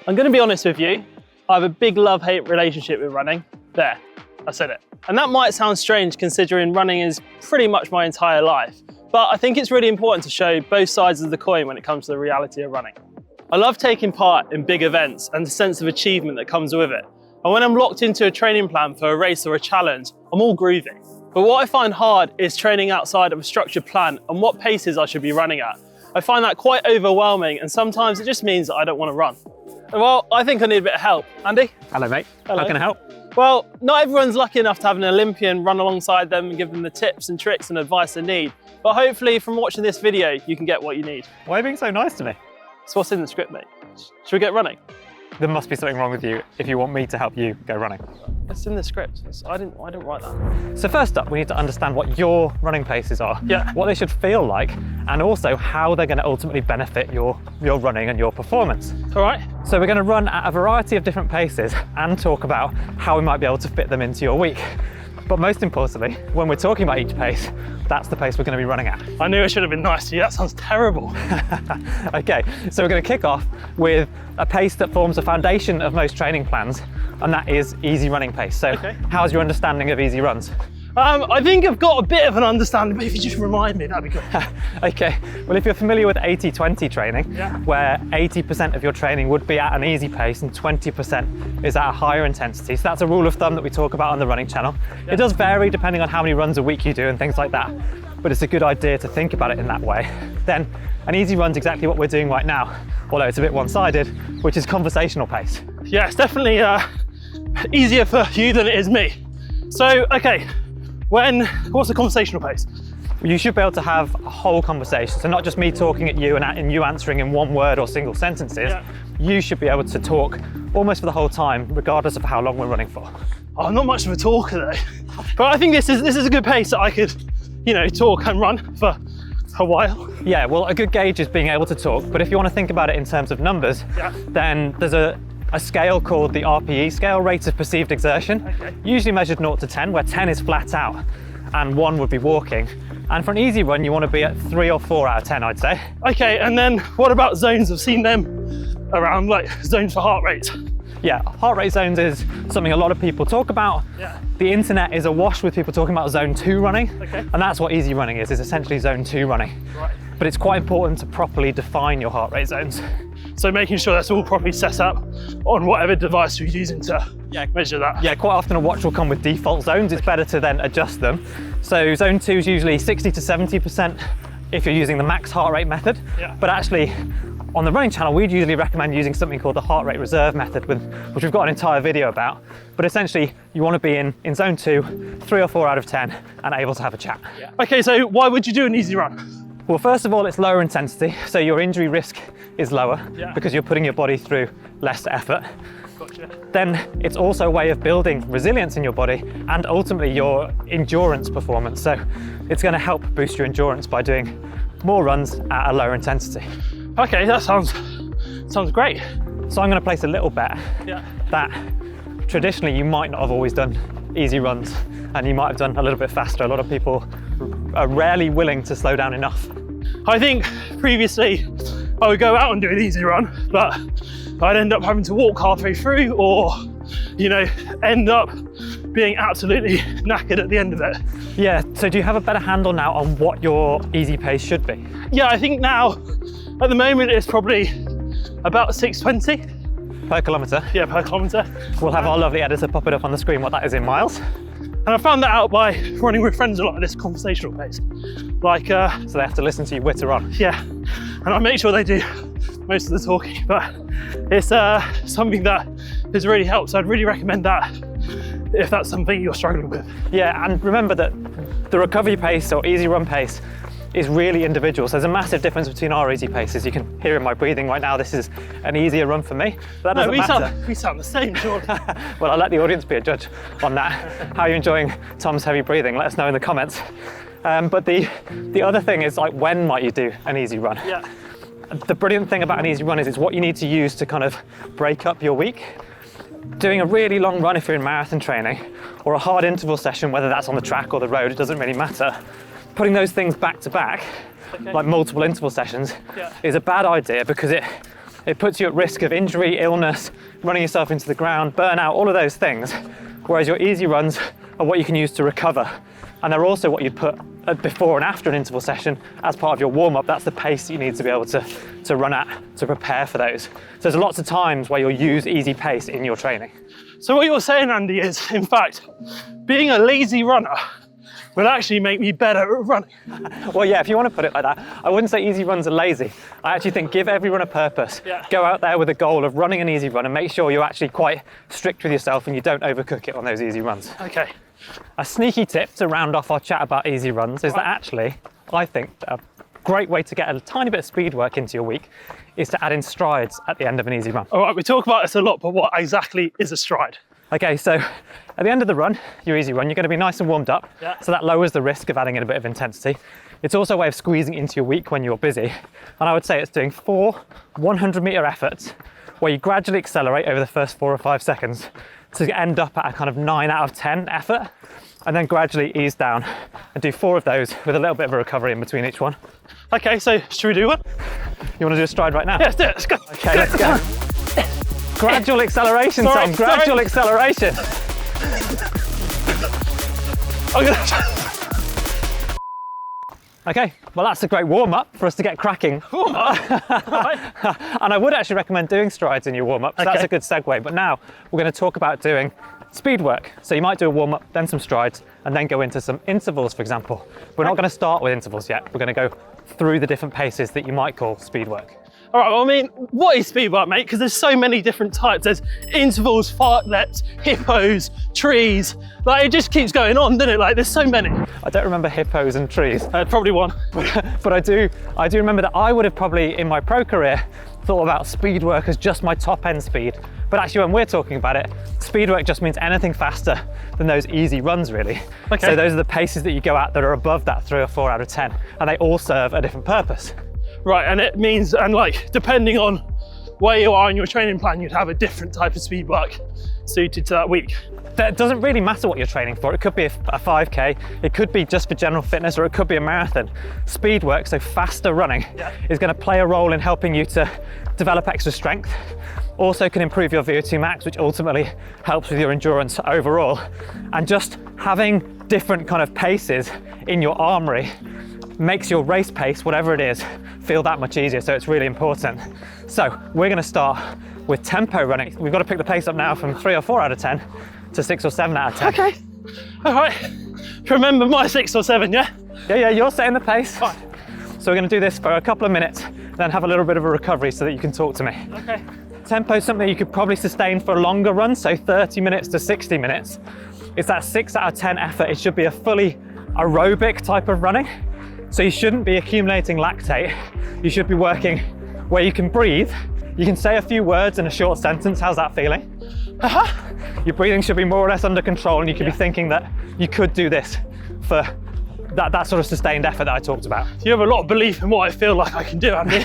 I'm going to be honest with you. I have a big love-hate relationship with running. There, I said it. And that might sound strange considering running is pretty much my entire life. But I think it's really important to show both sides of the coin when it comes to the reality of running. I love taking part in big events and the sense of achievement that comes with it. And when I'm locked into a training plan for a race or a challenge, I'm all groovy. But what I find hard is training outside of a structured plan and what paces I should be running at. I find that quite overwhelming, and sometimes it just means that I don't want to run. Well, I think I need a bit of help. Andy? Hello, mate. Hello. How can I help? Well, not everyone's lucky enough to have an Olympian run alongside them and give them the tips and tricks and advice they need. But hopefully from watching this video, you can get what you need. Why are you being so nice to me? So what's in the script, mate? Should we get running? There must be something wrong with you if you want me to help you go running. It's in the script. I didn't write that. So first up, we need to understand what your running paces are, Yeah. what they should feel like, and also how they're going to ultimately benefit your running and your performance. All right. So we're going to run at a variety of different paces and talk about how we might be able to fit them into your week. But most importantly, when we're talking about each pace, that's the pace we're going to be running at. I knew it should have been nice to you. That sounds terrible. Okay, so we're going to kick off with a pace that forms the foundation of most training plans, and that is easy running pace. So how's your understanding of easy runs? I think I've got a bit of an understanding, but if you just remind me, that'd be good. Okay, well, if you're familiar with 80-20 training, where 80% of your training would be at an easy pace and 20% is at a higher intensity. So that's a rule of thumb that we talk about on the running channel. It does vary depending on how many runs a week you do and things like that, but it's a good idea to think about it in that way. Then an easy run's exactly what we're doing right now, although it's a bit one-sided, which is conversational pace. Yeah, it's definitely easier for you than it is me. So, okay. What's the conversational pace? You should be able to have a whole conversation. So not just me talking at you and you answering in one word or single sentences. Yeah. You should be able to talk almost for the whole time, regardless of how long we're running for. Oh, I'm not much of a talker though. But I think this is a good pace that I could, talk and run for a while. Yeah, well, a good gauge is being able to talk. But if you want to think about it in terms of numbers, then there's a scale called the RPE scale, rate of perceived exertion, usually measured 0 to 10, where 10 is flat out and 1 would be walking. And for an easy run, you want to be at 3 or 4 out of 10, I'd say. Okay, and then what about zones? I've seen them around, like zones for heart rate. Yeah, heart rate zones is something a lot of people talk about. Yeah. The internet is awash with people talking about zone 2 running, and that's what easy running is essentially zone 2 running. Right. But it's quite important to properly define your heart rate zones. So making sure that's all properly set up on whatever device you're using to measure that. Yeah, quite often a watch will come with default zones. It's better to then adjust them. So zone 2 is usually 60 to 70% if you're using the max heart rate method. Yeah. But actually, on the running channel, we'd usually recommend using something called the heart rate reserve method, which we've got an entire video about. But essentially, you want to be in zone 2, 3 or 4 out of 10, and able to have a chat. Yeah. Okay, so why would you do an easy run? Well, first of all, it's lower intensity, so your injury risk is lower because you're putting your body through less effort. Gotcha. Then it's also a way of building resilience in your body and ultimately your endurance performance. So it's going to help boost your endurance by doing more runs at a lower intensity. Okay, that sounds great. So I'm going to place a little bet that traditionally you might not have always done easy runs and you might have done a little bit faster. A lot of people are rarely willing to slow down enough. I think previously I would go out and do an easy run, but I'd end up having to walk halfway through or, end up being absolutely knackered at the end of it. Yeah, so do you have a better handle now on what your easy pace should be? Yeah, I think now, at the moment, it's probably about 6:20. Per kilometre? Yeah, per kilometre. We'll have our lovely editor pop it up on the screen what that is in miles. And I found that out by running with friends a lot at this conversational pace. So they have to listen to you witter on. Yeah, and I make sure they do most of the talking, but it's something that has really helped. So I'd really recommend that if that's something you're struggling with. Yeah, and remember that the recovery pace or easy run pace is really individual. So there's a massive difference between our easy paces. You can hear in my breathing right now, this is an easier run for me. But that doesn't matter. We sound the same, sure. Well, I'll let the audience be a judge on that. How are you enjoying Tom's heavy breathing? Let us know in the comments. But the other thing is, like, when might you do an easy run? Yeah. The brilliant thing about an easy run is it's what you need to use to kind of break up your week. Doing a really long run if you're in marathon training, or a hard interval session, whether that's on the track or the road, it doesn't really matter. Putting those things back to back, like multiple interval sessions, is a bad idea because it It puts you at risk of injury, illness, running yourself into the ground, burnout, all of those things. Whereas your easy runs are what you can use to recover. And they're also what you'd put before and after an interval session as part of your warm-up. That's the pace you need to be able to run at to prepare for those. So there's lots of times where you'll use easy pace in your training. So what you're saying, Andy, is in fact, being a lazy runner will actually make me better at running. Well, yeah, if you want to put it like that, I wouldn't say easy runs are lazy. I actually think give every run a purpose. Yeah. Go out there with a goal of running an easy run and make sure you're actually quite strict with yourself and you don't overcook it on those easy runs. Okay. A sneaky tip to round off our chat about easy runs is that actually, I think a great way to get a tiny bit of speed work into your week is to add in strides at the end of an easy run. All right, we talk about this a lot, but what exactly is a stride? Okay, so at the end of the run, your easy run, you're going to be nice and warmed up. Yeah. So that lowers the risk of adding in a bit of intensity. It's also a way of squeezing into your week when you're busy. And I would say it's doing 4 100-meter efforts where you gradually accelerate over the first 4 or 5 seconds to end up at a kind of 9 out of 10 effort, and then gradually ease down and do 4 of those with a little bit of a recovery in between each one. Okay, so should we do one? You want to do a stride right now? Yeah, let's do it, let's go. Okay, let's go. Gradual acceleration, Tom, gradual acceleration. Okay, well that's a great warm-up for us to get cracking. Right. And I would actually recommend doing strides in your warm-up, so that's a good segue. But now we're going to talk about doing speed work. So you might do a warm-up, then some strides, and then go into some intervals, for example. We're not going to start with intervals yet. We're going to go through the different paces that you might call speed work. All right, well, I mean, what is speed work, mate? Because there's so many different types. There's intervals, fartleks, hippos, trees. Like, it just keeps going on, doesn't it? Like, there's so many. I don't remember hippos and trees. Probably one. But I do remember that I would have probably, in my pro career, thought about speed work as just my top end speed. But actually, when we're talking about it, speed work just means anything faster than those easy runs, really. Okay. So those are the paces that you go at that are above that 3 or 4 out of 10, and they all serve a different purpose. Right, and it means, and like, depending on where you are in your training plan, you'd have a different type of speed work suited to that week. It doesn't really matter what you're training for. It could be a 5K, it could be just for general fitness, or it could be a marathon. Speed work, so faster running, is going to play a role in helping you to develop extra strength. Also can improve your VO2 max, which ultimately helps with your endurance overall. And just having different kind of paces in your armory makes your race pace, whatever it is, feel that much easier, so it's really important. So we're going to start with tempo running. We've got to pick the pace up now from 3 or 4 out of 10 to 6 or 7 out of 10. Okay, all right. Remember my 6 or 7, yeah? Yeah, you're setting the pace. Fine. So we're going to do this for a couple of minutes, then have a little bit of a recovery so that you can talk to me. Okay. Tempo is something you could probably sustain for a longer run, so 30 minutes to 60 minutes. It's that 6 out of 10 effort. It should be a fully aerobic type of running. So you shouldn't be accumulating lactate. You should be working where you can breathe. You can say a few words in a short sentence. How's that feeling? Your breathing should be more or less under control, and you could be thinking that you could do this for that sort of sustained effort that I talked about. You have a lot of belief in what I feel like I can do, Andy.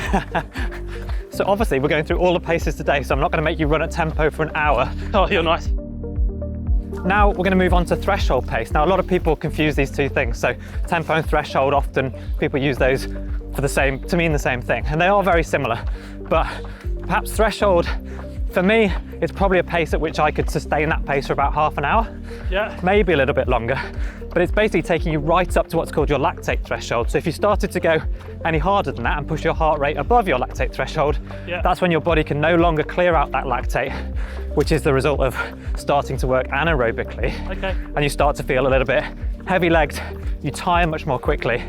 So obviously we're going through all the paces today, so I'm not going to make you run at tempo for an hour. Oh, you're nice. Now we're going to move on to threshold pace. Now a lot of people confuse these two things. So tempo and threshold, often people use those to mean the same thing, and they are very similar. But perhaps threshold, for me, it's probably a pace at which I could sustain that pace for about half an hour. Yeah. Maybe a little bit longer. But it's basically taking you right up to what's called your lactate threshold. So if you started to go any harder than that and push your heart rate above your lactate threshold, that's when your body can no longer clear out that lactate, which is the result of starting to work anaerobically. Okay. And you start to feel a little bit heavy-legged, you tire much more quickly.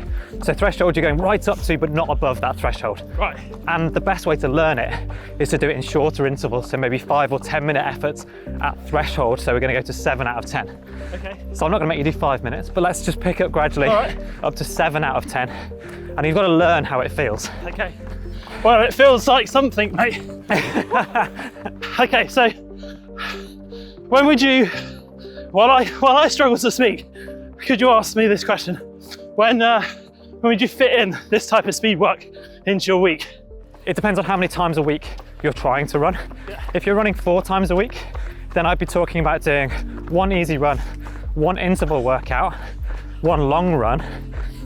So threshold, you're going right up to, but not above that threshold. Right. And the best way to learn it is to do it in shorter intervals, so maybe 5 or 10 minute efforts at threshold. So we're going to go to 7 out of 10. Okay. So I'm not going to make you do 5 minutes, but let's just pick up gradually up to 7 out of 10. And you've got to learn how it feels. Okay. Well, it feels like something, mate. Okay, so when would you, while I struggle to speak, could you ask me this question? When would you fit in this type of speed work into your week? It depends on how many times a week you're trying to run. Yeah. If you're running 4 times a week, then I'd be talking about doing 1 easy run, 1 interval workout, 1 long run,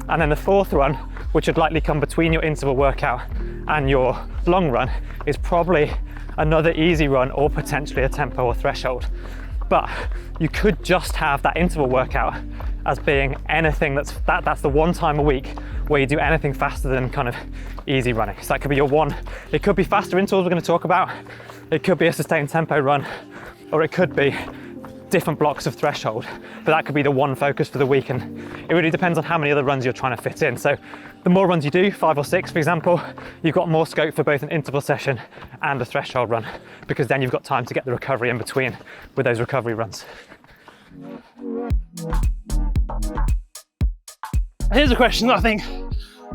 and then the 4th run which would likely come between your interval workout and your long run, is probably another easy run or potentially a tempo or threshold. But you could just have that interval workout as being anything that's the one time a week where you do anything faster than kind of easy running. So that could be your one, it could be faster intervals we're going to talk about, it could be a sustained tempo run, or it could be different blocks of threshold, but that could be the one focus for the week, and it really depends on how many other runs you're trying to fit in. So the more runs you do, 5 or 6 for example, you've got more scope for both an interval session and a threshold run, because then you've got time to get the recovery in between with those recovery runs. Here's a question that I think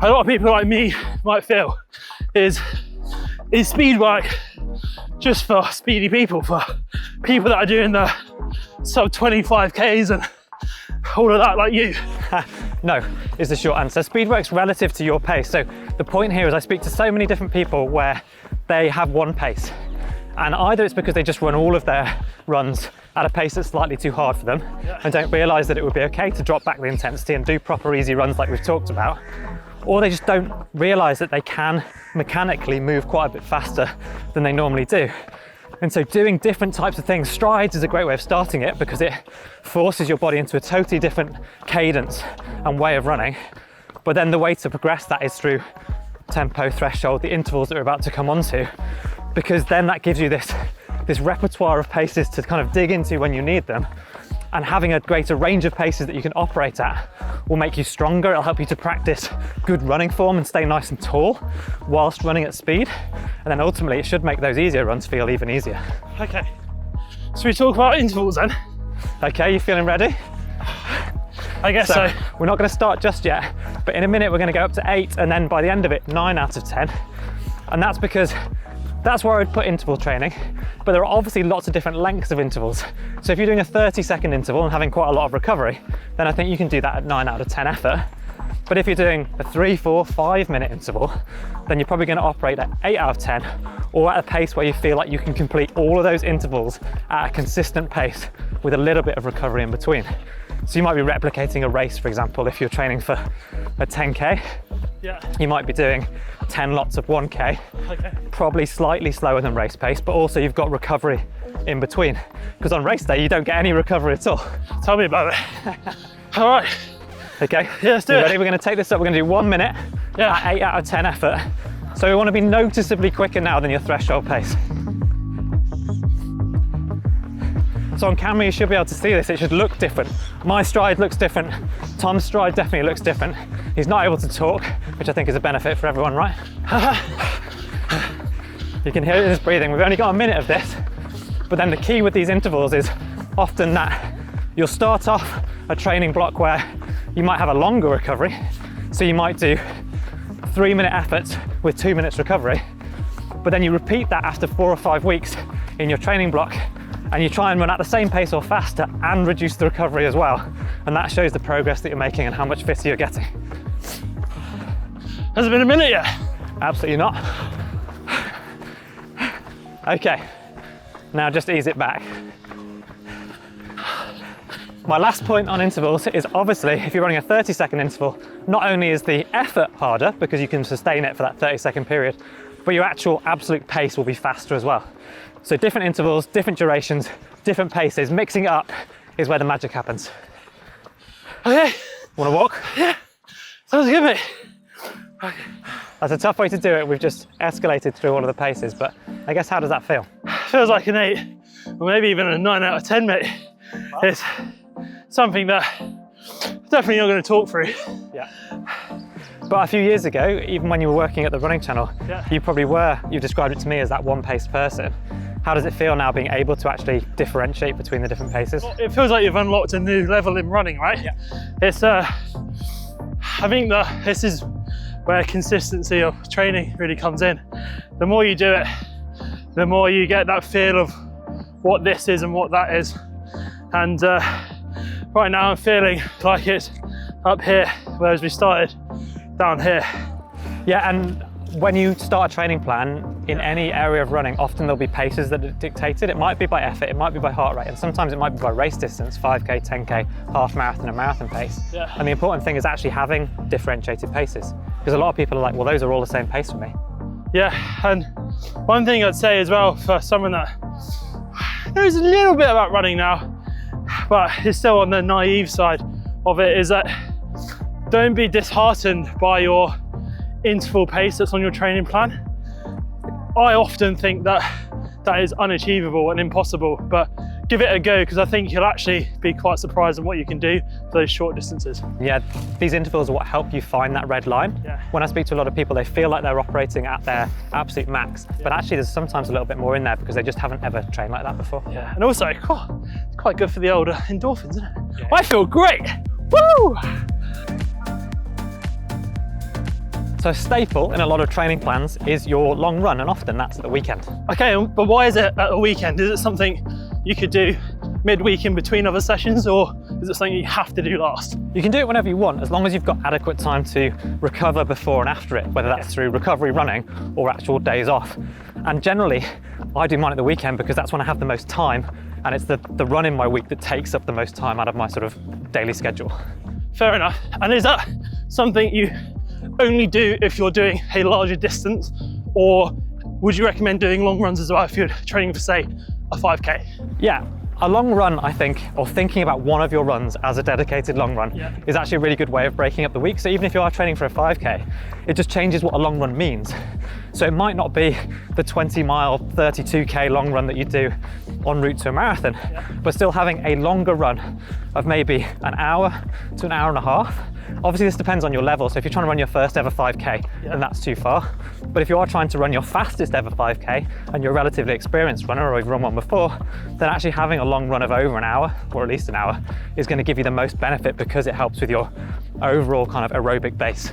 a lot of people like me might feel is speed work just for speedy people, for people that are doing the sub 25Ks and all of that like you? No, is the short answer. Speed work's relative to your pace. So the point here is I speak to so many different people where they have one pace, and either it's because they just run all of their runs at a pace that's slightly too hard for them and don't realise that it would be okay to drop back the intensity and do proper easy runs like we've talked about, or they just don't realise that they can mechanically move quite a bit faster than they normally do. And so doing different types of things, strides is a great way of starting it because it forces your body into a totally different cadence and way of running. But then the way to progress that is through tempo, threshold, the intervals that we're about to come onto, because then that gives you this repertoire of paces to kind of dig into when you need them. And having a greater range of paces that you can operate at will make you stronger. It'll help you to practice good running form and stay nice and tall whilst running at speed. And then ultimately it should make those easier runs feel even easier. Okay, so we talk about intervals then? Okay, you feeling ready? I guess so. We're not going to start just yet, but in a minute we're going to go up to 8, and then by the end of it, 9 out of 10. And that's because that's where I'd put interval training, but there are obviously lots of different lengths of intervals. So if you're doing a 30-second interval and having quite a lot of recovery, then I think you can do that at 9 out of 10 effort. But if you're doing a 3, 4, 5 minute interval, then you're probably going to operate at 8 out of 10, or at a pace where you feel like you can complete all of those intervals at a consistent pace with a little bit of recovery in between. So you might be replicating a race, for example, if you're training for a 10K. Yeah. You might be doing 10 lots of 1K, probably slightly slower than race pace, but also you've got recovery in between. Because on race day, you don't get any recovery at all. Tell me about it. All right. Okay, yeah, let's do it. Ready? We're going to take this up. We're going to do 1 minute at 8 out of 10 effort. So we want to be noticeably quicker now than your threshold pace. So on camera, you should be able to see this. It should look different. My stride looks different. Tom's stride definitely looks different. He's not able to talk, which I think is a benefit for everyone, right? You can hear his breathing. We've only got a minute of this, but then the key with these intervals is often that you'll start off a training block where you might have a longer recovery. So you might do 3-minute efforts with 2 minutes recovery, but then you repeat that after 4 or 5 weeks in your training block, and you try and run at the same pace or faster and reduce the recovery as well. And that shows the progress that you're making and how much fitter you're getting. Has it been a minute yet? Absolutely not. Okay, now just ease it back. My last point on intervals is obviously if you're running a 30-second interval, not only is the effort harder because you can sustain it for that 30-second period, but your actual absolute pace will be faster as well. So different intervals, different durations, different paces, mixing it up is where the magic happens. Okay. Want to walk? Yeah, sounds good, mate. Okay. That's a tough way to do it. We've just escalated through all of the paces, but I guess how does that feel? Feels like an 8, or maybe even a 9 out of 10, mate. Wow. It's something that I'm definitely not going to talk through. Yeah. But a few years ago, even when you were working at the running channel, you described it to me as that one-paced person. How does it feel now being able to actually differentiate between the different paces? Well, it feels like you've unlocked a new level in running, right? Yeah. It's, I think that this is where consistency of training really comes in. The more you do it, the more you get that feel of what this is and what that is. And right now I'm feeling like it's up here, whereas we started down here. Yeah, and when you start a training plan in any area of running, often there'll be paces that are dictated. It might be by effort, it might be by heart rate, and sometimes it might be by race distance, 5K, 10K, half marathon, and marathon pace. Yeah. And the important thing is actually having differentiated paces. Because a lot of people are like, well, those are all the same pace for me. Yeah, and one thing I'd say as well for someone that knows a little bit about running now, but is still on the naive side of it, is that don't be disheartened by your interval pace that's on your training plan. I often think that that is unachievable and impossible, but give it a go, because I think you'll actually be quite surprised at what you can do for those short distances. Yeah, these intervals are what help you find that red line. Yeah. When I speak to a lot of people, they feel like they're operating at their absolute max, but actually there's sometimes a little bit more in there because they just haven't ever trained like that before. Yeah, and also, it's quite good for the old endorphins, isn't it? Yeah. I feel great, woo! So a staple in a lot of training plans is your long run, and often that's at the weekend. Okay, but why is it at a weekend? Is it something you could do midweek in between other sessions, or is it something you have to do last? You can do it whenever you want, as long as you've got adequate time to recover before and after it, whether that's through recovery running or actual days off. And generally, I do mine at the weekend because that's when I have the most time, and it's the run in my week that takes up the most time out of my sort of daily schedule. Fair enough. And is that something you only do if you're doing a larger distance, or would you recommend doing long runs as well if you're training for, say, a 5K? Yeah, a long run, I think, or thinking about one of your runs as a dedicated long run is actually a really good way of breaking up the week. So even if you are training for a 5K, it just changes what a long run means. So it might not be the 20-mile, 32K long run that you do en route to a marathon, but still having a longer run of maybe an hour to an hour and a half. Obviously this depends on your level, so if you're trying to run your first ever 5K, then that's too far. But if you are trying to run your fastest ever 5K and you're a relatively experienced runner, or you've run one before, then actually having a long run of over an hour, or at least an hour, is going to give you the most benefit because it helps with your overall kind of aerobic base.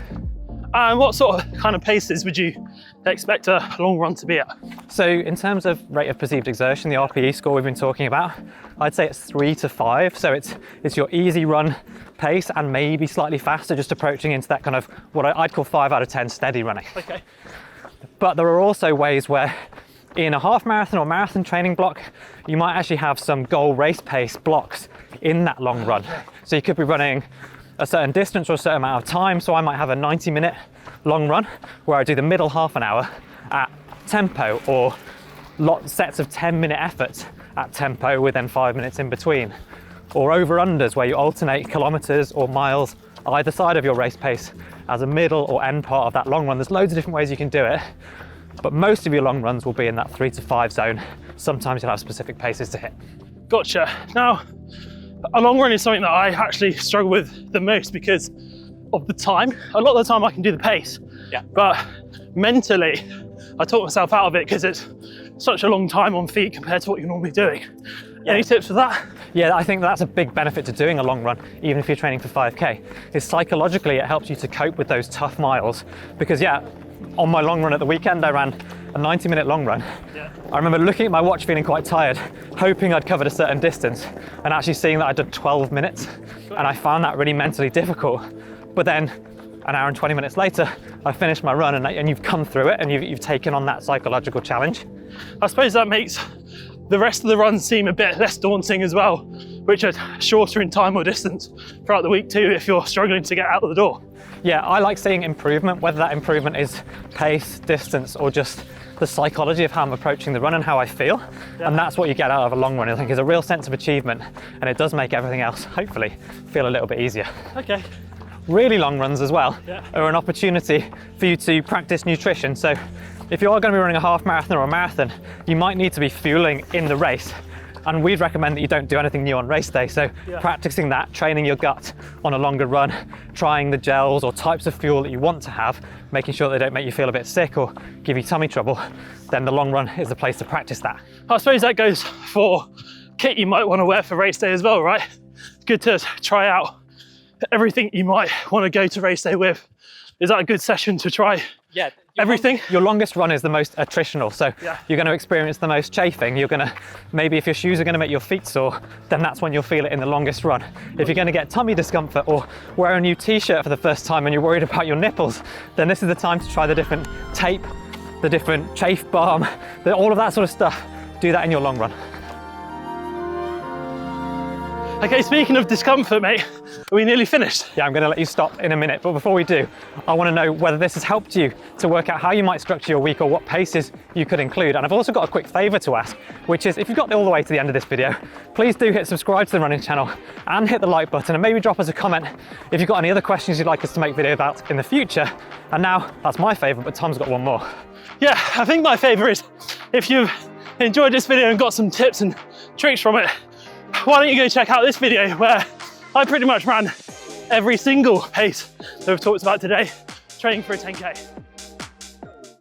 And what sort of kind of paces would you expect a long run to be at? So in terms of rate of perceived exertion, the RPE score we've been talking about, I'd say it's 3 to 5. So it's your easy run pace and maybe slightly faster, just approaching into that kind of what I'd call 5 out of 10 steady running. Okay. But there are also ways where in a half marathon or marathon training block, you might actually have some goal race pace blocks in that long run. So you could be running a certain distance or a certain amount of time. So I might have a 90-minute long run where I do the middle half an hour at tempo, or sets of 10-minute efforts at tempo with then 5 minutes in between. Or over-unders where you alternate kilometers or miles either side of your race pace as a middle or end part of that long run. There's loads of different ways you can do it, but most of your long runs will be in that 3 to 5 zone. Sometimes you'll have specific paces to hit. Gotcha. Now, a long run is something that I actually struggle with the most because of the time. A lot of the time I can do the pace, but mentally I talk myself out of it because it's such a long time on feet compared to what you're normally doing. Any tips for that? Yeah, I think that's a big benefit to doing a long run, even if you're training for 5K, is psychologically it helps you to cope with those tough miles. Because on my long run at the weekend, I ran a 90-minute long run. I remember looking at my watch feeling quite tired, hoping I'd covered a certain distance, and actually seeing that I'd done 12 minutes. And I found that really mentally difficult. But then an hour and 20 minutes later, I finished my run, and you've come through it, and you've taken on that psychological challenge. I suppose that makes the rest of the runs seem a bit less daunting as well, which are shorter in time or distance throughout the week too if you're struggling to get out of the door. Yeah, I like seeing improvement, whether that improvement is pace, distance, or just the psychology of how I'm approaching the run and how I feel. And that's what you get out of a long run, I think, is a real sense of achievement, and it does make everything else, hopefully, feel a little bit easier. Okay. Really long runs as well are an opportunity for you to practice nutrition. So if you are going to be running a half marathon or a marathon, you might need to be fueling in the race. And we'd recommend that you don't do anything new on race day. So practicing that, training your gut on a longer run, trying the gels or types of fuel that you want to have, making sure they don't make you feel a bit sick or give you tummy trouble, then the long run is the place to practice that. I suppose that goes for kit you might want to wear for race day as well, right? It's good to try out everything you might want to go to race day with. Is that a good session to try everything? Your longest run is the most attritional, so you're going to experience the most chafing. You're going to, maybe if your shoes are going to make your feet sore, then that's when you'll feel it in the longest run. If you're going to get tummy discomfort or wear a new t-shirt for the first time and you're worried about your nipples, then this is the time to try the different tape, the different chafe balm, all of that sort of stuff. Do that in your long run. Okay, speaking of discomfort, mate, Are we nearly finished? Yeah, I'm going to let you stop in a minute, but before we do, I want to know whether this has helped you to work out how you might structure your week or what paces you could include. And I've also got a quick favour to ask, which is if you've got all the way to the end of this video, please do hit subscribe to the running channel and hit the like button, and maybe drop us a comment if you've got any other questions you'd like us to make video about in the future. And now, that's my favourite, but Tom's got one more. Yeah, I think my favourite is if you've enjoyed this video and got some tips and tricks from it, why don't you go check out this video where I pretty much ran every single pace that we've talked about today, training for a 10K.